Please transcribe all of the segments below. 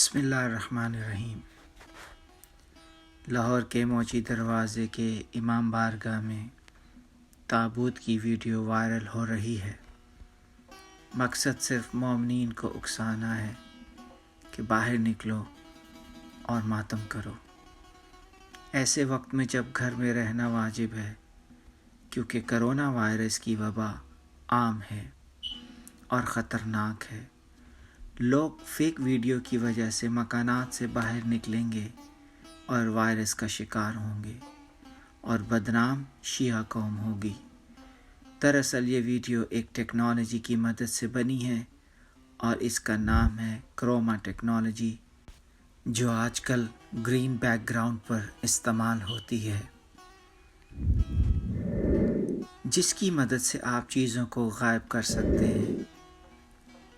बिस्मिल्लाहिर्रहमानिर्रहीम। लाहौर के मोची दरवाज़े के इमाम बारगाह में ताबूत की वीडियो वायरल हो रही है। मकसद सिर्फ मोमिनीन को उकसाना है कि बाहर निकलो और मातम करो, ऐसे वक्त में जब घर में रहना वाजिब है, क्योंकि करोना वायरस की वबा आम है और ख़तरनाक है। लोग फेक वीडियो की वजह से मकानात से बाहर निकलेंगे और वायरस का शिकार होंगे और बदनाम शिया कौम होगी। दरअसल ये वीडियो एक टेक्नोलॉजी की मदद से बनी है और इसका नाम है क्रोमा टेक्नोलॉजी, जो आजकल ग्रीन बैकग्राउंड पर इस्तेमाल होती है, जिसकी मदद से आप चीज़ों को गायब कर सकते हैं।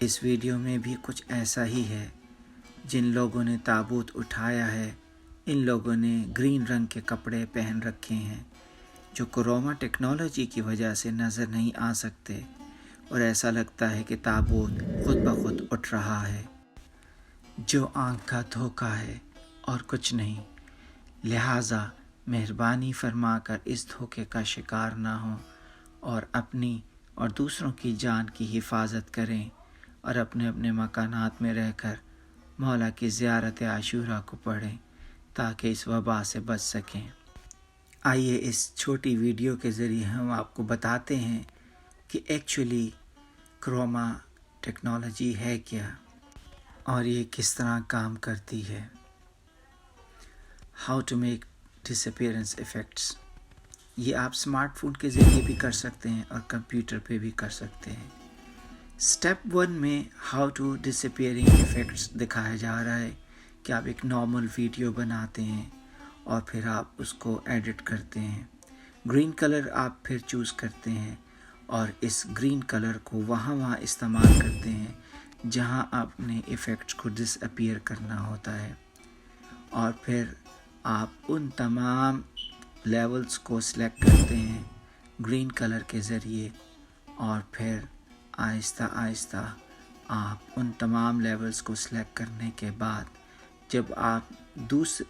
इस वीडियो में भी कुछ ऐसा ही है। जिन लोगों ने ताबूत उठाया है, इन लोगों ने ग्रीन रंग के कपड़े पहन रखे हैं, जो क्रोमा टेक्नोलॉजी की वजह से नज़र नहीं आ सकते और ऐसा लगता है कि ताबूत खुद ब खुद उठ रहा है, जो आँख का धोखा है और कुछ नहीं। लिहाजा मेहरबानी फरमाकर इस धोखे का शिकार ना हो और अपनी और दूसरों की जान की हिफाजत करें और अपने अपने मकानात में रहकर मौला की ज़ियारत आशूरा को पढ़ें ताकि इस वबा से बच सकें। आइए इस छोटी वीडियो के ज़रिए हम आपको बताते हैं कि एक्चुअली क्रोमा टेक्नोलॉजी है क्या और ये किस तरह काम करती है। How to make disappearance effects. ये आप स्मार्टफोन के ज़रिए भी कर सकते हैं और कंप्यूटर पे भी कर सकते हैं। स्टेप 1 में हाउ टू डिसअपीयरिंग इफ़ेक्ट्स दिखाया जा रहा है कि आप एक नॉर्मल वीडियो बनाते हैं और फिर आप उसको एडिट करते हैं। ग्रीन कलर आप फिर चूज़ करते हैं और इस ग्रीन कलर को वहाँ इस्तेमाल करते हैं जहाँ आपने इफ़ेक्ट्स को डिसअपीयर करना होता है, और फिर आप उन तमाम लेवल्स को सिलेक्ट करते हैं ग्रीन कलर के ज़रिए, और फिर आहिस्ता आहिस्ता आप उन तमाम लेवल्स को सिलेक्ट करने के बाद जब आप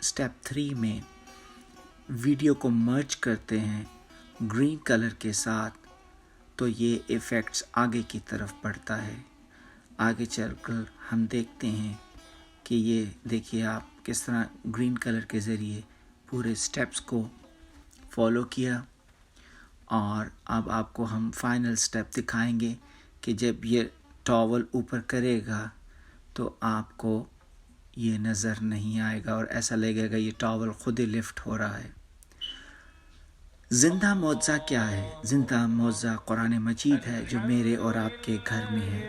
स्टेप 3 में वीडियो को मर्ज करते हैं ग्रीन कलर के साथ, तो ये इफ़ेक्ट्स आगे की तरफ बढ़ता है। आगे चलकर हम देखते हैं कि ये देखिए आप किस तरह ग्रीन कलर के ज़रिए पूरे स्टेप्स को फॉलो किया, और अब आपको हम फाइनल स्टेप दिखाएंगे कि जब ये टॉवल ऊपर करेगा तो आपको ये नज़र नहीं आएगा और ऐसा लगेगा ये टॉवल खुद ही लिफ्ट हो रहा है। ज़िंदा मौज़ा क्या है? ज़िंदा मौज़ा कुरान मजीद है, जो मेरे और आपके घर में है।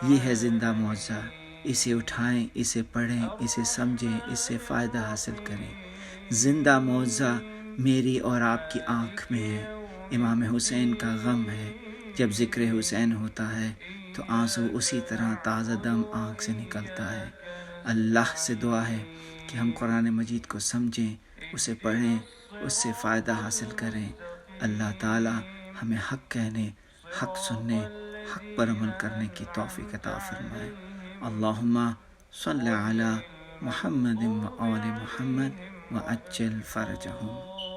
ये है ज़िंदा मौज़ा। इसे उठाएं, इसे पढ़ें, इसे समझें, इससे फ़ायदा हासिल करें। ज़िंदा मौज़ा मेरी और आपकी आँख में है। इमाम हुसैन का गम है। जब ज़िक्र हुसैन होता है तो आंसू उसी तरह ताज़ा दम आँख से निकलता है। अल्लाह से दुआ है कि हम कुरान मजीद को समझें, उसे पढ़ें, उससे फ़ायदा हासिल करें। अल्लाह ताला हमें हक़ कहने, हक़ सुनने, हक़ पर अमल करने की तौफ़ीक़ अता फ़रमाए। अल्लाहुम्मा सल्लि अला मुहम्मद व आले मुहम्मद व अज्जिल फ़रजहुम।